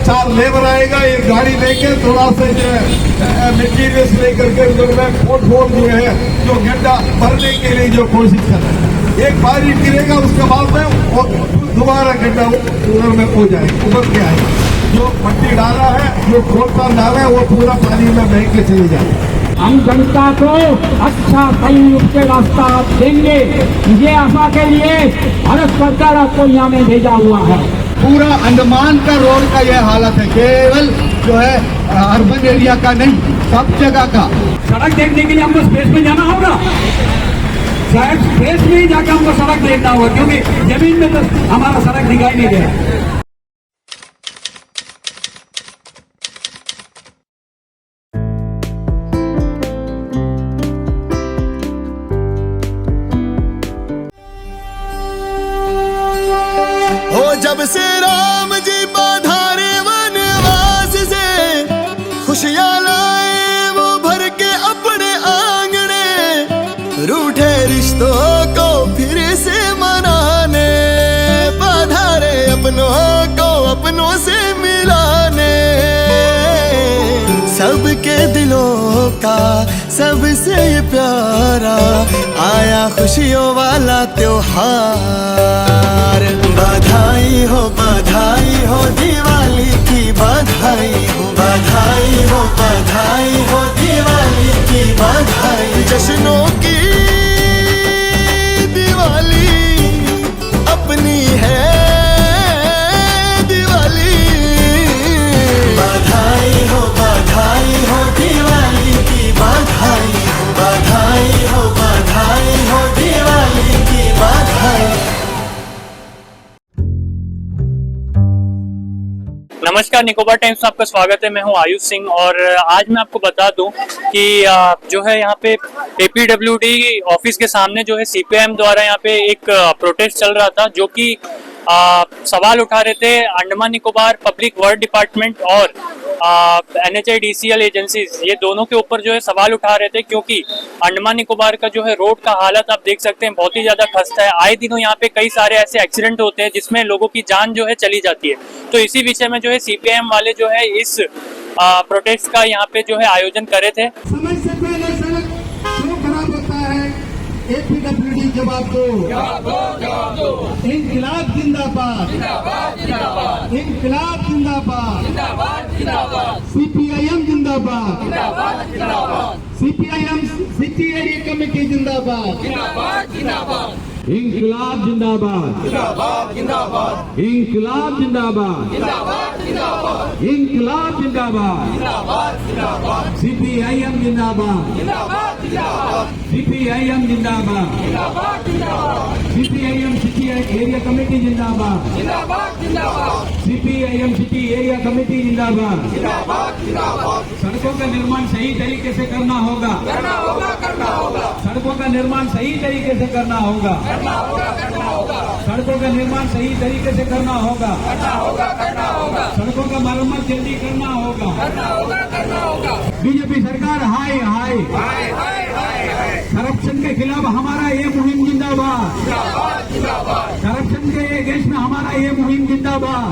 4 labour आएगा, ये गाड़ी लेके थोड़ा सा जो है मटीरियल्स लेकर के उधर में पोर्टफोल जो है जो गड्ढा भरने के लिए जो कोशिश कर रहे हैं। एक बार ही गिरेगा, उसके बाद में वो दोबारा गड्ढा उधर में हो जाएगा, उभर के आएगा। जो मट्टी डाला है, जो खोलता डाला है, वो पूरा पानी में बह के चले जाएगा। हम जनता को अच्छा सही रूप से रास्ता देंगे, ये आशा के लिए भारत सरकार आपको यहाँ में भेजा हुआ है। पूरा अंडमान का रोड का यह हालत है, केवल जो है अर्बन एरिया का नहीं, सब जगह का। सड़क देखने के लिए हमको स्पेस में जाना होगा, शायद स्पेस में ही जाकर हमको सड़क देखना होगा, क्योंकि जमीन में तो हमारा सड़क दिखाई नहीं दे रहा। जब से राम जी पधारे वनवास से, खुशियां लाए वो भर के अपने आंगने, रूठे रिश्तों को फिर से मनाने, पधारे अपनों को अपनों से मिलाने, सबके दिलों का सबसे प्यारा आया खुशियों वाला त्योहार। बधाई हो दिवाली की, बधाई हो दिवाली की बधाई। जश्नों की दिवाली अपनी है दिवाली। बधाई हो दिवाली की, बधाई हो दिवाली की बधाई। नमस्कार, निकोबार टाइम्स में आपका स्वागत है। मैं हूं आयुष सिंह और आज मैं आपको बता दूं कि जो है यहाँ पे एपीडब्ल्यूडी ऑफिस के सामने जो है सीपीएम द्वारा यहाँ पे एक प्रोटेस्ट चल रहा था, जो कि सवाल उठा रहे थे Andaman Nicobar public work department और NHIDCL एजेंसीज, ये दोनों के ऊपर जो है सवाल उठा रहे थे, क्योंकि अंडमान निकोबार का जो है रोड का हालत आप देख सकते हैं बहुत ही ज्यादा खस्ता है। आए दिनों यहाँ पे कई सारे ऐसे एक्सीडेंट होते हैं जिसमें लोगों की जान जो है चली जाती है। तो इसी विषय में जो है सीपीएम वाले जो है इस प्रोटेस्ट का यहाँ पे जो है आयोजन करे थे। समय से पहले सड़क क्यों खराब होता है? एपीडब्ल्यूडी जवाब दो। इंकलाब जिंदाबाद, इंकलाब जिंदाबाद, सीपीआईएम जिंदाबाद, सीपीआईएम सिटी एरिया कमेटी जिंदाबाद, इंकलाब जिंदाबाद, इंकलाब जिंदाबाद, इंकलाब जिंदाबाद, सीपीआईएम जिंदाबाद, सीपीआईएम जिंदाबाद, सीपीआईएम सिटी एरिया कमेटी जिंदाबाद, सीपीआईएम सिटी एरिया कमेटी जिंदाबाद। सड़कों का निर्माण सही तरीके से करना होगा, सड़कों का निर्माण सही तरीके से करना होगा, सड़कों का निर्माण सही तरीके से करना होगा, सड़कों का मरम्मत जल्दी करना होगा। बीजेपी सरकार हाय हाय, करप्शन के खिलाफ हमारा ये मुहिम जिंदाबाद, करप्शन के अगेंस्ट में हमारा ये मुहिम जिंदाबाद,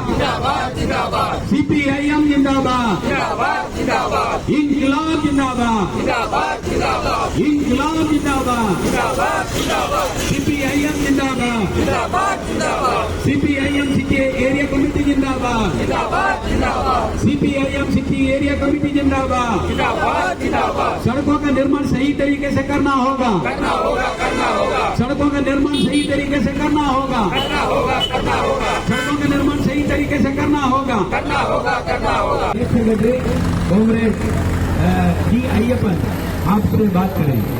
सीपीआईएम जिंदाबाद, इंकलाब जिंदाबाद, इंकलाब जिंदाबाद, सीपीआईएम जिंदाबाद, सीपीआईएम सिटी एरिया कमेटी जिंदाबाद, सीपीआईएम सिटी एरिया कमेटी जिंदाबाद। सड़कों का निर्माण सही तरीके से करना होगा, सड़कों का निर्माण सही तरीके से करना होगा, सड़कों का निर्माण सही तरीके से करना होगा। कांग्रेस जी अय्यप्पन आपसे बात करेंगे।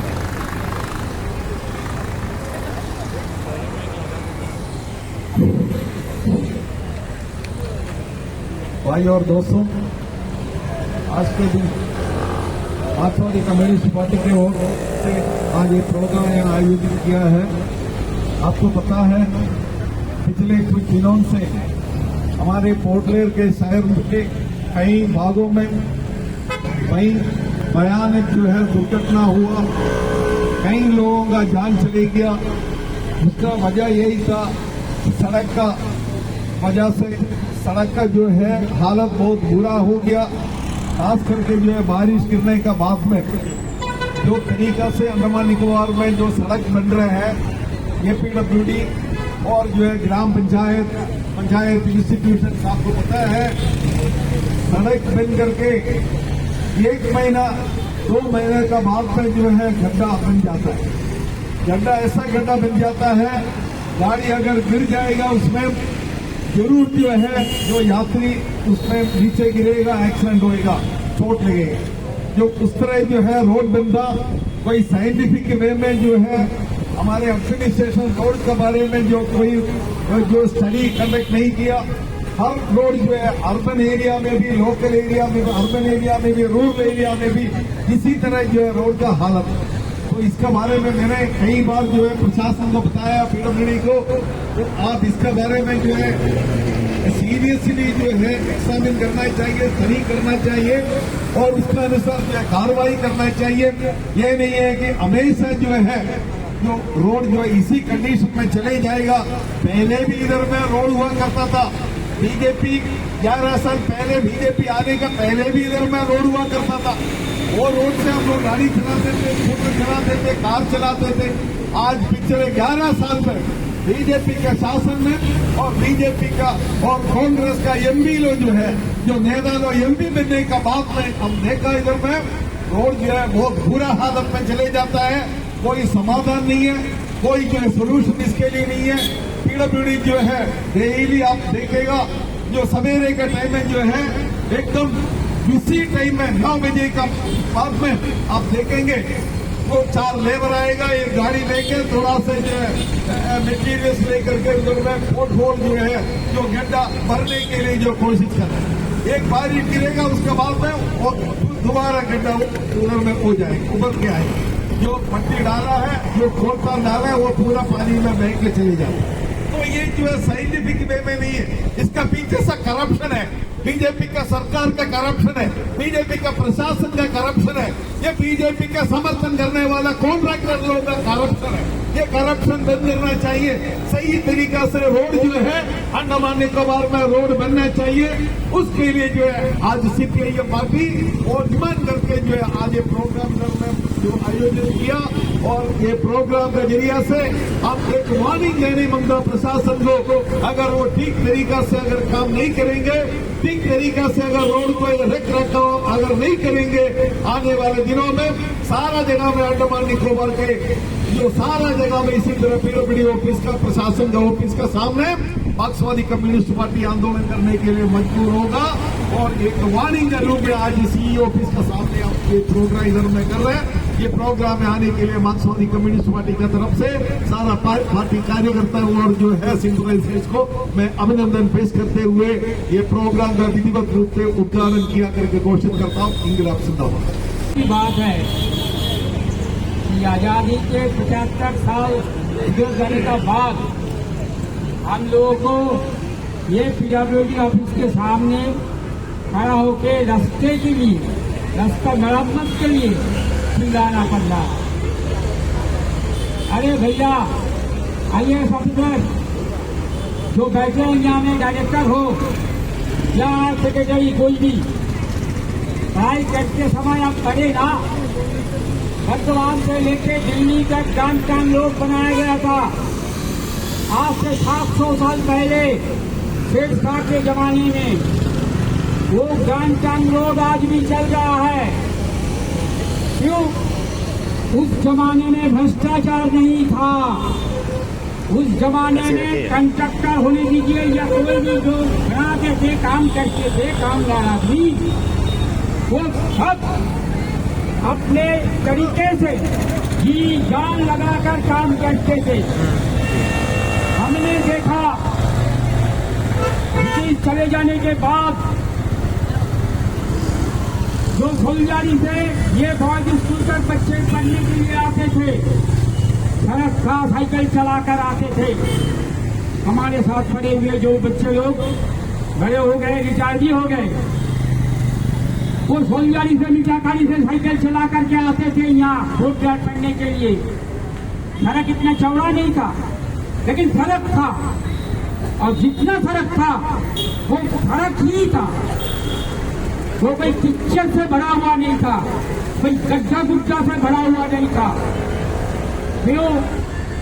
भाई और दोस्तों, आज के दिन मार्क्सवादी कम्युनिस्ट पार्टी के ओर से आज ये प्रोग्राम यहाँ आयोजित किया है। आपको पता है पिछले कुछ दिनों से हमारे पोर्ट ब्लेयर के शहर के कई भागों में कई भयानक जो है दुर्घटना हुआ, कई लोगों का जान चली गया। उसका वजह यही था, सड़क का वजह से सड़क का जो है हालत बहुत बुरा हो गया, खास करके जो है बारिश गिरने का बाद में जो तरीका से अंडमान निकोबार में जो सड़क बन रहे हैं एपीडब्ल्यूडी और जो है ग्राम पंचायत इंस्टीट्यूशन, आपको पता है सड़क बन करके 1 महीना 2 महीने का बाद में जो है गड्ढा बन जाता है। गड्ढा ऐसा गड्ढा बन जाता है, गाड़ी अगर गिर जाएगा उसमें जरूर जो है जो यात्री उसमें नीचे गिरेगा, एक्सीडेंट होएगा, चोट लगेगा। जो उस तरह जो है रोड बनता कोई साइंटिफिक वे में जो है हमारे एडमिनिस्ट्रेशन रोड के बारे में जो कोई जो स्टडी कंडक्ट नहीं किया। हर रोड जो है अर्बन एरिया में भी, लोकल एरिया में भी, अर्बन एरिया में भी, रूरल एरिया में भी इसी तरह जो है रोड का हालत। तो इसके बारे में मैंने कई बार जो है प्रशासन को बताया, पीडब्ल्यूडी को, तो आप इसके बारे में जो है सीरियसली जो है एग्जामिन करना चाहिए, स्टडी करना चाहिए और उसके अनुसार जो है कार्रवाई करना चाहिए। ये नहीं है कि हमेशा जो है जो रोड जो है इसी कंडीशन में चले जाएगा। पहले भी इधर में रोड हुआ करता था, बीजेपी 11 साल पहले बीजेपी आने का पहले भी इधर में रोड हुआ करता था। वो रोड से हम लोग गाड़ी चलाते थे, स्कूटर चलाते थे, कार चलाते थे। आज पिछले 11 साल में बीजेपी के शासन में और बीजेपी का और कांग्रेस का एमपी लोग जो है जो नेता लोग एमपी बनने का बाद में हम देखा इधर में रोड जो है बहुत बुरा हालत में चले जाता है। कोई समाधान नहीं है, कोई जो है सोल्यूशन इसके लिए नहीं है। पीडब्ल्यूडी जो है डेली आप देखेगा जो सवेरे के टाइम में जो है एकदम इसी टाइम में 9 बजे का बाद में आप देखेंगे वो 4 लेबर आएगा, एक गाड़ी लेके थोड़ा सा जो है मटीरियल्स लेकर के उधर में पोर्टफोल जो है जो गड्ढा भरने के लिए जो कोशिश कर रहे हैं। एक बारिश गिरेगा उसके बाद में वो दोबारा गड्ढा उधर में हो जाएगा, उभर के आएगा। जो मट्टी डाला है, जो खोलता डाला है, वो पूरा पानी में बह के चले जाता है। तो ये जो है साइंटिफिक वे में नहीं है, इसका पीछे सा करप्शन है। बीजेपी का सरकार का करप्शन है, बीजेपी का प्रशासन का करप्शन है, ये बीजेपी का समर्थन करने वाला कॉन्ट्रैक्टर लोगों का करप्शन है। ये करप्शन बंद करना चाहिए। सही तरीका से रोड जो है अंडमान निकोबार में रोड बनना चाहिए। उसके लिए जो है आज सीपीआईएम पार्टी और डिमांड करके जो है आज ये प्रोग्राम जो आयोजित किया और ये प्रोग्राम के जरिए से हम एक वार्निंग देने ममता प्रशासन को, अगर वो ठीक तरीका से अगर काम नहीं करेंगे, ठीक तरीका से अगर रोड को रख रखाव अगर नहीं करेंगे, आने वाले दिनों में सारा जगह में अंडमान निकोबार के जो सारा जगह में इसी तरह पीडब्ल्यूडी ऑफिस का, प्रशासन का ऑफिस का सामने मार्क्सवादी कम्युनिस्ट पार्टी आंदोलन करने के लिए मजबूर होगा। और एक वार्निंग के रूप में आज सीई ऑफिस के सामने आप ये प्रोग्राम इधर में कर रहे हैं। ये प्रोग्राम में आने के लिए मार्क्सवादी कम्युनिस्ट पार्टी की तरफ से सारा पार्टी कार्यकर्ताओं और जो है सिंपलाइजेशन को मैं अभिनंदन पेश करते हुए ये प्रोग्राम का विधिवत रूप से उद्घाटन किया करके घोषित करता हूँ। इंकलाब जिंदाबाद। की बात है कि आजादी के 75 साल गुजर जाने का बाद हम लोगों को ये पीडब्ल्यूडी ऑफिस के सामने खड़ा होकर रास्ते के लिए, रास्ता मरम्मत के लिए चिल्लाना पड़ रहा। अरे भैया, आईएएस ऑफिसर जो बैठे हैं यहाँ में, डायरेक्टर हो या सेक्रेटरी, कोई भी पढ़ाई करते समय आप पढ़े ना, वर्तमान से लेकर दिल्ली तक डाउनटाउन रोड बनाया गया था। आज से 700 साल पहले शेरशाह के जमाने में वो डाउनटाउन रोड आज भी चल रहा है। क्यों? उस जमाने में भ्रष्टाचार नहीं था। उस जमाने में कंट्रक्टर होने दीजिए या कोई भी जो बनाते थे, काम करते थे, कामगार आदमी, वो सब अपने तरीके से जी जान लगाकर काम करते थे। हमने देखा ब्रिटिश चले जाने के बाद जो फौजदारी से ये फौज स्कूल तक बच्चे पढ़ने के लिए आते थे, सड़क का साइकिल चलाकर आते थे। हमारे साथ पढ़े हुए जो बच्चे लोग बड़े हो गए, रिटायर भी हो गए, वो फौजदारी से मीठाखाली से साइकिल चला करके आते थे यहाँ रोड पढ़ने के लिए। सड़क इतना चौड़ा नहीं था, लेकिन सड़क था। और जितना सड़क था वो सड़क ही था, वो कोई किचन से भरा हुआ नहीं था, कोई गड्ढा गुड्ढा से भरा हुआ नहीं था। क्यों?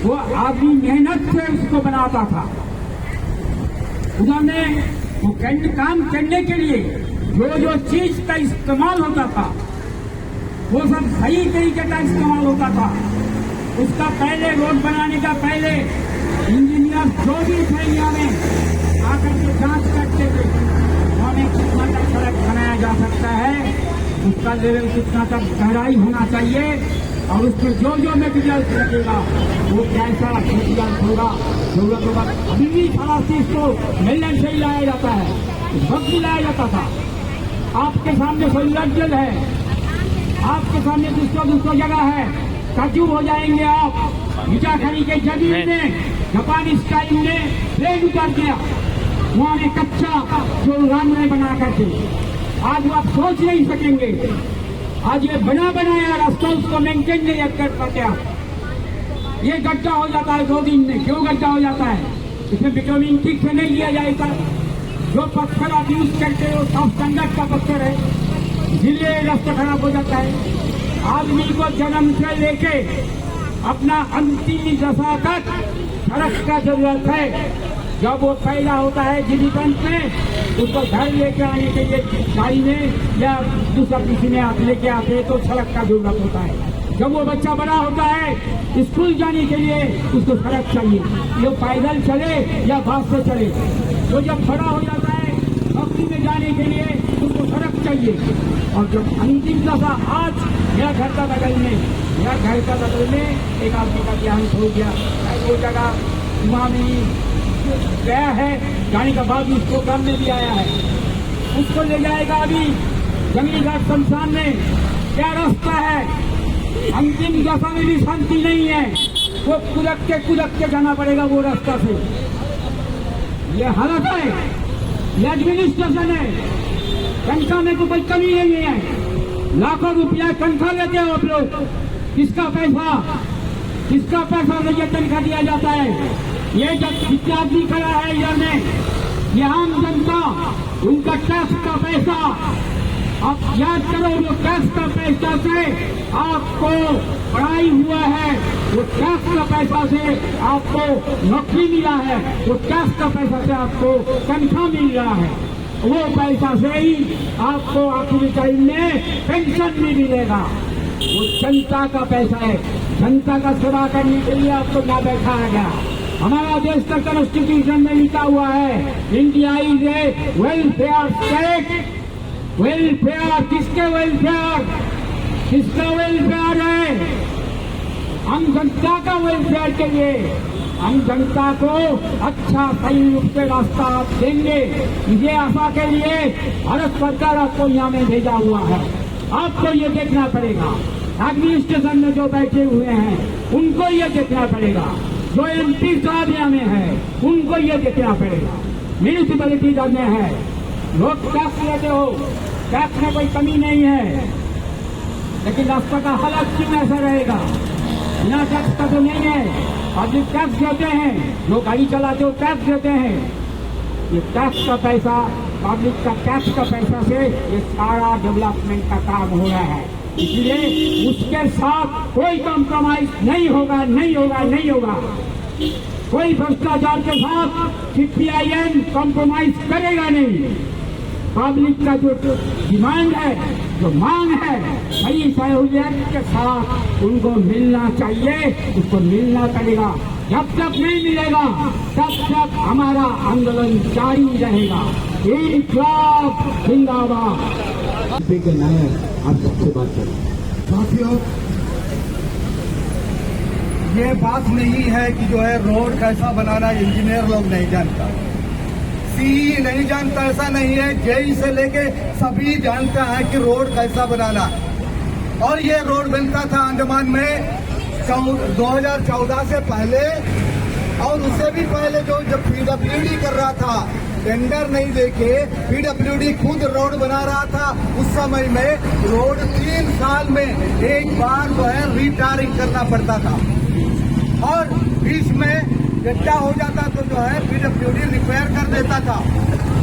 वो आदमी मेहनत से उसको बनाता था। उन्होंने वो काम करने के लिए जो जो चीज का इस्तेमाल होता था वो सब सही तरीके का इस्तेमाल होता था। उसका पहले रोड बनाने का पहले इंजीनियर जो भी थे यहाँ में आकर के जांच करते थे, हमें कितना तक सड़क बनाया जा सकता है, उसका लेवल कितना तक गहराई होना चाहिए और उसमें जो जो मेटीरियल लगेगा वो कैसा मेटीरियल होगा, जरूरत होगा। अभी भी सारा चीज को मेलैंड से ही लाया जाता है, वक्त भी लाया जाता था। आपके सामने सोलर है, आपके सामने दूसरा जगह है, काजू हो जाएंगे आप। मीठाखरी के जमीन में जापानी स्टाइल में प्लेन उतर गया, वहां में कच्चा जो राम ने बना करके आज वो आप सोच नहीं सकेंगे। आज ये बना बनाया रास्ता उसको मेंटेन नहीं कर पाते आप। ये गड्ढा हो जाता है 2 दिन में। क्यों गड्ढा हो जाता है? इसमें विटामिन ठीक से नहीं लिया जाएगा। जो पत्थर आप यूज करते हो सब स्टैंडर्ड का पत्थर है, इसलिए रास्ता खराब हो जाता है। आदमी को जन्म से लेके अपना अंतिम दशा तक सड़क का जरूरत है। जब वो पैदा होता है जीवित में, उसको घर लेके आने के लिए गाड़ी में या दूसरा किसी में आप लेके आते हैं तो सड़क का जरूरत होता है। जब वो बच्चा बड़ा होता है स्कूल जाने के लिए उसको सड़क चाहिए, वो पैदल चले या बस से चले। तो जब बड़ा हो जाता है नौकरी में जाने के लिए उसको सड़क चाहिए। और जब अंतिम दशा आज मेरा घर का बगल में एक आदमी का देहांत हो गया, वो जगह वहाँ भी गया है, जाने के बाद उसको काम में भी आया है, उसको ले जाएगा अभी जंगली घाट शमशान में। क्या रास्ता है? अंतिम दशा में भी शांति नहीं है, वो कुदक के जाना पड़ेगा वो रास्ता से। ये हालत है, ये एडमिनिस्ट्रेशन है। तनख्वाह में कोई कमी नहीं है, लाखों रुपया तनख्वाह लेते हो आप लोग। किसका पैसा से ये तनख्वाह दिया जाता है? ये जब जितना आदमी खड़ा है यहाँ में, ये आम जनता, उनका टैक्स का पैसा आप याद करो। जो टैक्स का पैसा से आपको पढ़ाई हुआ है, वो टैक्स का पैसा से आपको नौकरी मिला है, वो टैक्स का पैसा से आपको तनख्वाह मिल रहा है, वो पैसा से ही आपको आखिरी टाइम में पेंशन भी मिलेगा। वो जनता का पैसा है, जनता का सेवा करने के लिए आपको ना बैठाया गया। हमारा देश का कॉन्स्टिट्यूशन में लिखा हुआ है India is a welfare state. Welfare किसका वेलफेयर है? हम जनता का वेलफेयर के लिए हम जनता को अच्छा सही रूप से रास्ता आप देंगे, इसे आशा के लिए भारत सरकार आपको यहाँ में भेजा हुआ है। आपको ये देखना पड़ेगा, एडमिनिस्ट्रेशन में जो बैठे हुए हैं उनको ये देखना पड़ेगा, जो MP साहब यहाँ में है उनको ये देखना पड़ेगा, म्यूनिसिपैलिटी में है। लोग टैक्स लेते हो, टैक्स में कोई कमी नहीं है, लेकिन रास्ता का हालत क्यों ऐसा रहेगा? बिना टैक्स का तो नहीं है। पब्लिक टैक्स देते हैं, जो गाड़ी चलाते हो टैक्स देते हैं। ये टैक्स का पैसा, पब्लिक का टैक्स का पैसा से ये सारा डेवलपमेंट का काम हो रहा है। इसलिए उसके साथ कोई कॉम्प्रोमाइज नहीं होगा। कोई भ्रष्टाचार के साथ CPIM कॉम्प्रोमाइज करेगा नहीं। पब्लिक का जो डिमांड है, जो मांग है, सही सहूलियत के साथ उनको मिलना चाहिए, उसको मिलना पड़ेगा। जब तक नहीं मिलेगा तब तक हमारा आंदोलन जारी रहेगा। इंकलाब जिंदाबाद। के नायक आप सबसे बात करें। साथियों, ये बात नहीं है कि जो है रोड कैसा बनाना इंजीनियर लोग नहीं जानता, CE नहीं जानता, ऐसा नहीं है। JE से लेके सभी जानता है कि रोड कैसा बनाना। और ये रोड बनता था अंडमान में 2014 से पहले, और उससे भी पहले जो जब PWD कर रहा था, टेंडर नहीं देके PWD खुद रोड बना रहा था। उस समय में रोड 3 साल में एक बार जो है रिटायरिंग करना पड़ता था। और बीच में गड्ढा हो जाता तो जो है पीडब्ल्यूडी रिपेयर कर देता था।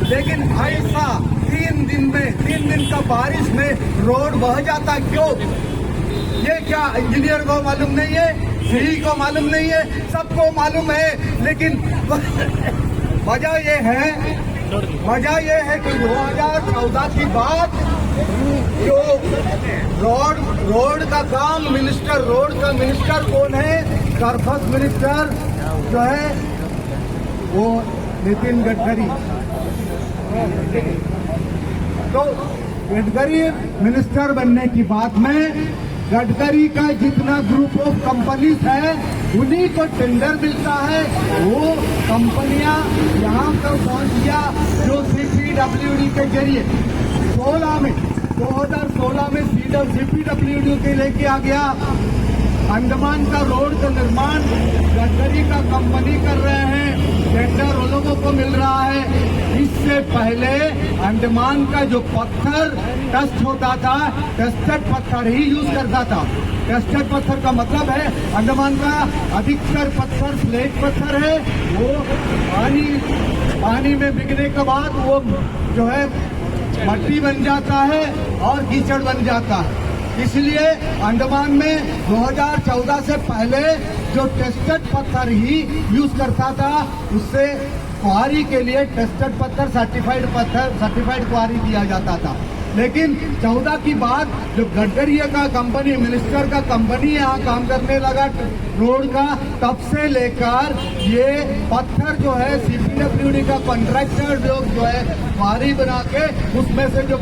लेकिन ऐसा 3 दिन का बारिश में रोड बह जाता क्यों? ये क्या इंजीनियर को मालूम नहीं है, सीई को मालूम नहीं है, सबको मालूम है। लेकिन वजह ये है कि 2014 की बात जो रोड का काम रोड का मिनिस्टर कौन है? सरफस मिनिस्टर जो है वो नितिन गडकरी। तो गडकरी मिनिस्टर बनने की बात में गडकरी का जितना ग्रुप ऑफ कंपनीज है उन्हीं को टेंडर मिलता है। वो कंपनियां यहाँ पर पहुंच गया जो सीपीडब्ल्यूडी के जरिए 2016 में सीपीडब्ल्यूडी के लेके आ गया। अंडमान का रोड का निर्माण गडकरी का कंपनी कर रहे हैं, टेंडर उन लोगों को मिल रहा है। इससे पहले अंडमान का जो पत्थर टेस्ट होता था, टेस्टेड पत्थर ही यूज करता था। टेस्टेड पत्थर का मतलब है अंडमान का अधिकतर पत्थर स्लेट पत्थर है। वो पानी में बिकने के बाद वो जो है मट्टी बन जाता है और कीचड़ बन जाता है। इसलिए अंडमान में 2014 से पहले जो टेस्टेड पत्थर ही यूज करता था, उससे क्वारी के लिए टेस्टेड पत्थर सर्टिफाइड क्वारी दिया जाता था। लेकिन 14 की बात जो गडकरी का कंपनी, मिनिस्टर का कंपनी यहाँ काम करने लगा रोड का, तब से लेकर ये पत्थर जो है सीपीडब्ल्यूडी का कॉन्ट्रैक्टर जो है क्वारी बना के उसमें से जो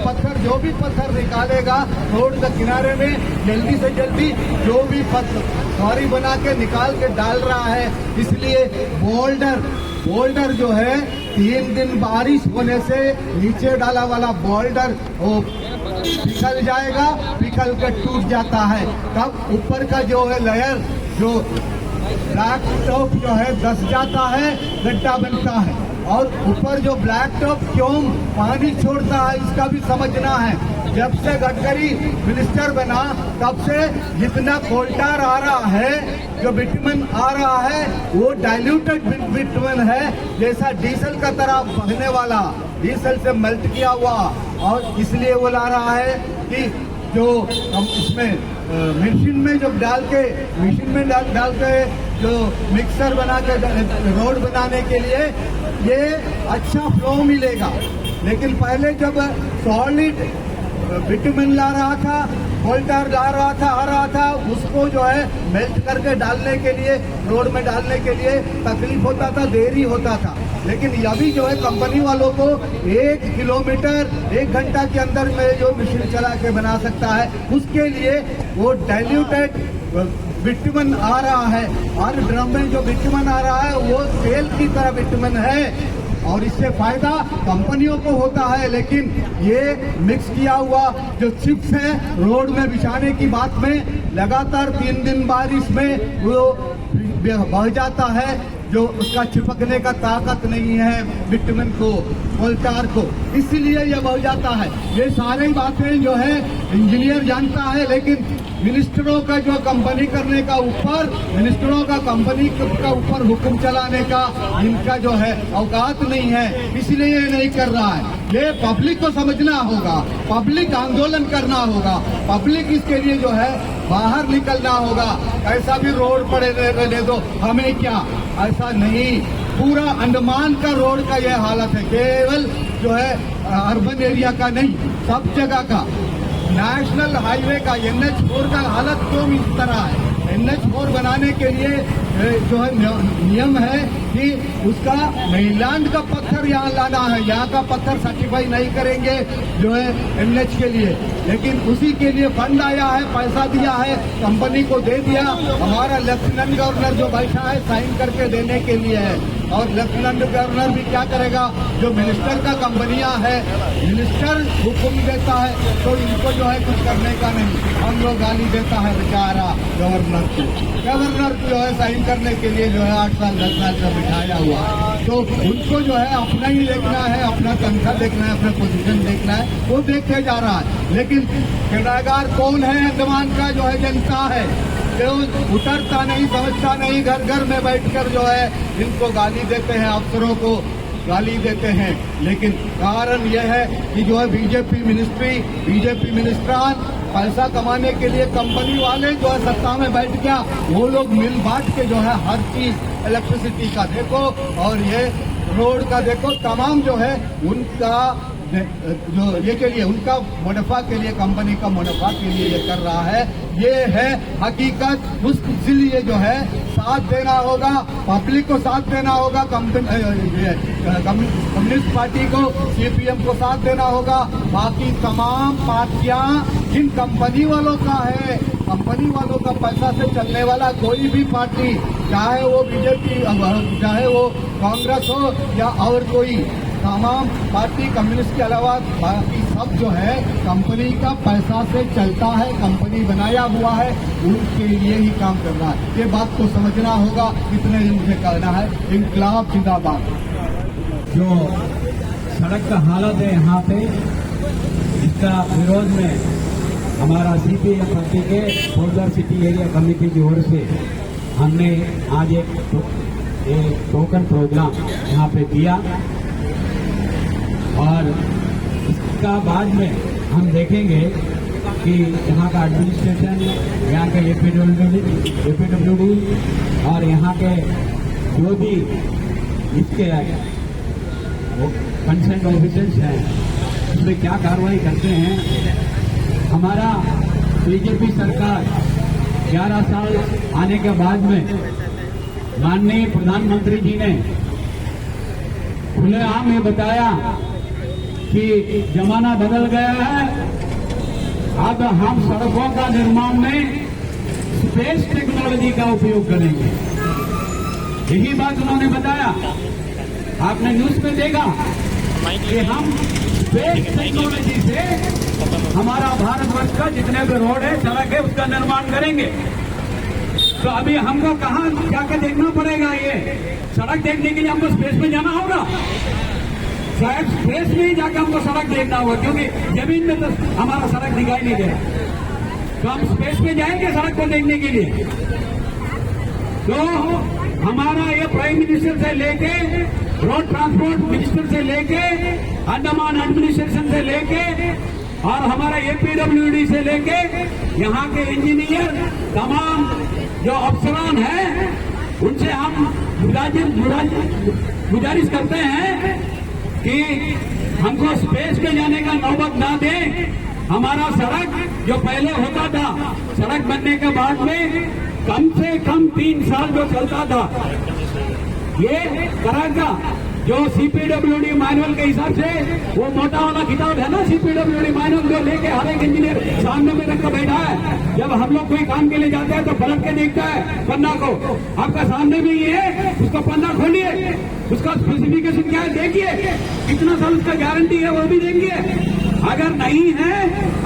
भी पत्थर निकालेगा रोड के किनारे में जल्दी से जल्दी जो भी पत्थर क्वारी बना के निकाल के डाल रहा है। इसलिए बोल्डर जो है 3 दिन बारिश होने से नीचे डाला वाला बोल्डर वो पिघल जाएगा, पिघल कर टूट जाता है। तब ऊपर का जो है लेयर जो ब्लैक टॉप जो है धस जाता है, गड्ढा बनता है। और ऊपर जो ब्लैक टॉप क्यों पानी छोड़ता है इसका भी समझना है। जब से गडकरी मिनिस्टर बना तब से जितना कोल्टार आ रहा है, जो बिटुमेन आ रहा है, वो डाइल्यूटेड बिटुमेन है, जैसा डीजल का तरह बहने वाला, डीजल से मेल्ट किया हुआ। और इसलिए वो ला रहा है कि जो हम इसमें मशीन में जो डाल के जो मिक्सर बना के रोड बनाने के लिए ये अच्छा फ्लो मिलेगा। लेकिन पहले जब सॉलिड बिटुमेन ला रहा था, कोल्टार आ रहा था, उसको जो है मेल्ट करके डालने के लिए, रोड में डालने के लिए तकलीफ होता था, देरी होता था। लेकिन अभी जो है कंपनी वालों को 1 किलोमीटर 1 घंटा के अंदर में जो मशीन चला के बना सकता है, उसके लिए वो डाइल्यूटेड बिटुमेन आ रहा है। और ड्रम में जो बिटुमेन आ रहा है वो तेल की तरह बिटुमेन है और इससे फायदा कंपनियों को होता है। लेकिन ये मिक्स किया हुआ जो चिप्स है रोड में बिछाने की बात में लगातार 3 दिन बारिश में वो बह जाता है, जो उसका चिपकने का ताकत नहीं है बिटुमेन को, कोल्टार को, इसीलिए ये बह जाता है। ये सारी बातें जो है इंजीनियर जानता है, लेकिन मिनिस्टरों का जो कंपनी करने का ऊपर, मिनिस्टरों का कंपनी का ऊपर हुक्म चलाने का इनका जो है औकात नहीं है, इसलिए ये नहीं कर रहा है। ये पब्लिक को समझना होगा, पब्लिक आंदोलन करना होगा, पब्लिक इसके लिए जो है बाहर निकलना होगा। ऐसा भी रोड पड़े रहने दो, हमें क्या, ऐसा नहीं। पूरा अंडमान का रोड का यह हालत है, केवल जो है अर्बन एरिया का नहीं, सब जगह का। नेशनल हाईवे का NH4 का हालत क्यों इस तरह है? NH4 बनाने के लिए जो है नियम है कि उसका मेनलैंड का पत्थर यहाँ लाना है, यहाँ का पत्थर सर्टिफाई नहीं करेंगे जो है NH के लिए। लेकिन उसी के लिए फंड आया है, पैसा दिया है, कंपनी को दे दिया। हमारा लेफ्टिनेंट गवर्नर जो बैठा है साइन करके देने के लिए है। और लेफ्टिनेंट गवर्नर भी क्या करेगा, जो मिनिस्टर का कंपनियां है, मिनिस्टर हुक्म देता है तो इनको जो है कुछ करने का नहीं। हम लोग गाली देता है बेचारा गवर्नर को जो है साइन करने के लिए जो है 8 साल 10 साल का बिठाया हुआ, तो उनको जो है अपना ही देखना है, अपना तनख्वाह देखना है, अपना पोजीशन देखना है, वो देखते जा रहा है। लेकिन किराएदार कौन है? अंडमान का जो है जनता है। लोग उतरता नहीं, समझता नहीं, घर घर में बैठकर जो है इनको गाली देते हैं, अफसरों को गाली देते हैं। लेकिन कारण यह है कि जो है बीजेपी मिनिस्ट्रान पैसा कमाने के लिए कंपनी वाले जो है सत्ता में बैठ गया, वो लोग मिल बांट के जो है हर चीज इलेक्ट्रिसिटी का देखो और ये रोड का देखो, तमाम जो है उनका जो ये के लिए उनका मुनाफा के लिए, कंपनी का मुनाफा के लिए ये कर रहा है। ये है हकीकत। इसलिए जो है साथ देना होगा, पब्लिक को साथ देना होगा, कम्युनिस्ट पार्टी को, सीपीएम को साथ देना होगा। बाकी तमाम पार्टियां जिन कंपनी वालों का है, कंपनी वालों का पैसा से चलने वाला कोई भी पार्टी, चाहे वो बीजेपी, चाहे वो कांग्रेस हो या और कोई, तमाम पार्टी कम्युनिस्ट के अलावा बाकी सब जो है कंपनी का पैसा से चलता है, कंपनी बनाया हुआ है, उनके लिए ही काम करना है। ये बात को समझना होगा। इतने ही मुझे कहना है। इंकलाब जिंदाबाद। जो सड़क का हालत है यहाँ पे, इसका विरोध में हमारा सीपीएम पार्टी के फोर्डर सिटी एरिया कमेटी की ओर से हमने आज एक टोकन प्रोग्राम यहाँ पे किया और इसका बाद में हम देखेंगे कि यहाँ का एडमिनिस्ट्रेशन, यहाँ के एपीडब्ल्यूडी और यहाँ के जो भी इसके कंसर्न ऑफिसर्स हैं उसमें क्या कार्रवाई करते हैं। हमारा बीजेपी सरकार 11 साल आने के बाद में माननीय प्रधानमंत्री जी ने खुलेआम ये बताया कि जमाना बदल गया है, अब हम सड़कों का निर्माण में स्पेस टेक्नोलॉजी का उपयोग करेंगे। यही बात उन्होंने बताया। आपने न्यूज में देखा कि हम स्पेस टेक्नोलॉजी से हमारा भारतवर्ष का जितने भी रोड है, सड़क है, उसका निर्माण करेंगे। तो अभी हमको कहाँ जाकर देखना पड़ेगा? ये सड़क देखने के लिए हमको स्पेस में जाना होगा। शायद स्पेस में ही जाकर हमको सड़क देखना होगा, क्योंकि जमीन में तो हमारा सड़क दिखाई नहीं दे। तो हम स्पेस में जाएंगे सड़क को देखने के लिए। तो हमारा ये प्राइम मिनिस्टर से लेके, रोड ट्रांसपोर्ट मिनिस्टर से लेके, अंडमान एडमिनिस्ट्रेशन से लेके और हमारा एपीडब्ल्यूडी से लेके, यहाँ के इंजीनियर, तमाम जो अफसरान हैं, उनसे हम गुजारिश करते हैं कि हमको स्पेस में जाने का नौबत ना दें। हमारा सड़क जो पहले होता था, सड़क बनने के बाद में कम से कम 3 साल जो चलता था, ये करेगा जो सीपीडब्ल्यूडी मैनुअल के हिसाब से, वो मोटा वाला किताब है ना सीपीडब्ल्यूडी मैनुअल, जो लेके हर एक इंजीनियर सामने में रख कर बैठा है। जब हम लोग कोई काम के लिए जाते हैं तो पलट के देखता है पन्ना को, आपका सामने में ये है, उसका पन्ना खोलिए, उसका स्पेसिफिकेशन क्या है देखिए, कितना साल उसका गारंटी है वो भी देखिए। अगर नहीं है,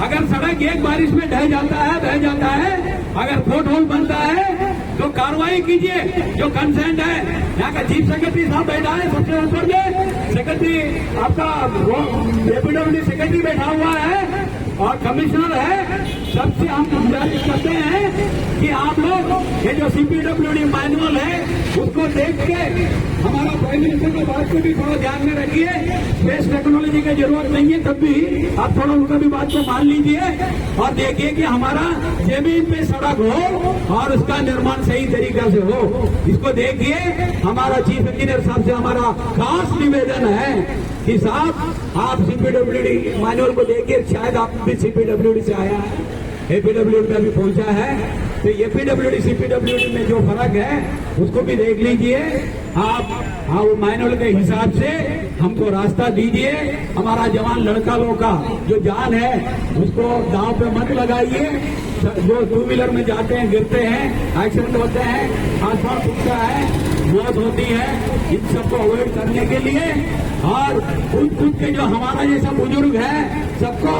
अगर सड़क एक बारिश में बह जाता है, अगर पोर्ट होल बनता है तो कार्रवाई कीजिए। जो कंसर्न है, यहाँ का चीफ सेक्रेटरी साहब बैठा है सबसे ऊपर में, सेक्रेटरी आपका एपीडब्ल्यूडी सेक्रेटरी बैठा हुआ है और कमिश्नर है। सबसे हम गुजारिश करते हैं कि आप लोग ये जो सीपीडब्ल्यूडी मैनुअल है उसको देख के हमारा प्राइम मिनिस्टर की बात को भी थोड़ा ध्यान में रखिए। स्पेस टेक्नोलॉजी की जरूरत नहीं है, तब भी आप थोड़ा उनका भी बात को मान लीजिए और देखिए कि हमारा जमीन पे सड़क हो और उसका निर्माण सही तरीका से हो। इसको देखिए। हमारा चीफ इंजीनियर साहब से हमारा खास निवेदन है कि साहब आप सीपीडब्ल्यूडी मैनुअल को देखिए, शायद आप भी सीपीडब्ल्यूडी से आया है, एपीडब्ल्यूडी में भी पहुंचा है, तो एपीडब्ल्यूडी सीपीडब्ल्यूडी में जो फर्क है उसको भी देख लीजिए आप। हाँ, वो मैनुअल के हिसाब से हमको रास्ता दीजिए। हमारा जवान लड़का लोग का जो जान है उसको दांव पे मत लगाइए। जो 2 व्हीलर में जाते हैं, गिरते हैं, एक्सीडेंट होते हैं, आसमान टूटता है, मौत होती है, इन सबको अवॉइड करने के लिए और खुद के जो हमारा जैसा बुजुर्ग है सबको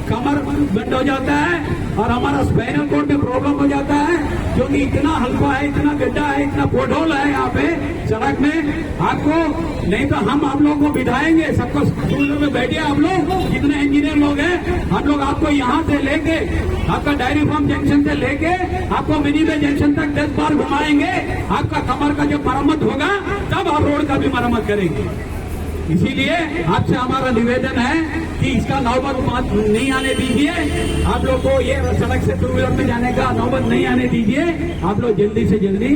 कमर बंद हो जाता है और हमारा स्पाइनल कॉर्ड में प्रॉब्लम हो जाता है, जो कि इतना हल्का है, इतना गड्ढा है, इतना पोटहोल है यहाँ पे सड़क में, आपको नहीं तो हम आप लोगों को बिठाएंगे, सबको स्कूलों में बैठिए आप लोग, जितने इंजीनियर लोग हैं, हम लोग आपको यहाँ से लेके आपका डायरी फार्म जंक्शन से लेके आपको मिनी वे जंक्शन तक 10 बार घुमाएंगे। आपका कमर का जब मरम्मत होगा तब आप रोड का भी मरम्मत करेंगे। इसीलिए आपसे हमारा निवेदन है कि इसका नौबत नहीं आने दीजिए। आप लोग को ये सड़क से 2 व्हीलर में जाने का नौबत नहीं आने दीजिए। आप लोग जल्दी से जल्दी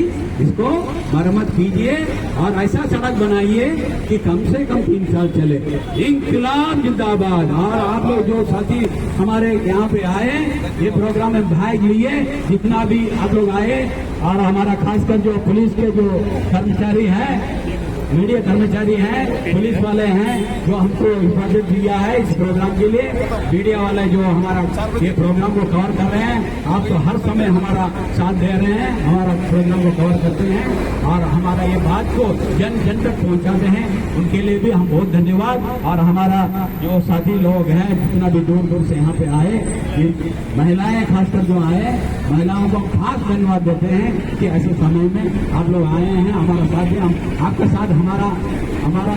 इसको मरम्मत कीजिए और ऐसा सड़क बनाइए कि कम से कम 3 साल चले। इंकलाब जिंदाबाद। और आप लोग जो साथी हमारे यहाँ पे आए, ये प्रोग्राम में भाग लिए, जितना भी आप लोग आए, और हमारा खासकर जो पुलिस के जो कर्मचारी हैं, मीडिया कर्मचारी हैं, पुलिस वाले हैं, जो हमको हिफाजत दिया है इस प्रोग्राम के लिए, मीडिया वाले जो हमारा ये प्रोग्राम को कवर कर रहे हैं, आप तो हर समय हमारा साथ दे रहे हैं, हमारा प्रोग्राम को कवर करते हैं और हमारा ये बात को जन जन तक पहुंचाते हैं, उनके लिए भी हम बहुत धन्यवाद। और हमारा जो साथी लोग हैं, जितना भी दूर दूर से यहाँ पे आए, ये महिलाएं खासकर जो आए, महिलाओं को खास धन्यवाद देते हैं कि ऐसे समय में आप लोग आए हैं, हमारा साथी, हम आपका साथ हमारा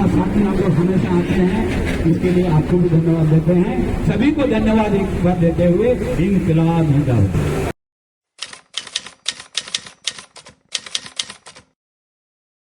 साथी हम लोग हमेशा आते हैं, इसके लिए आपको भी धन्यवाद देते हैं। सभी को धन्यवाद एक बार देते हुए इंकलाब जिंदाबाद।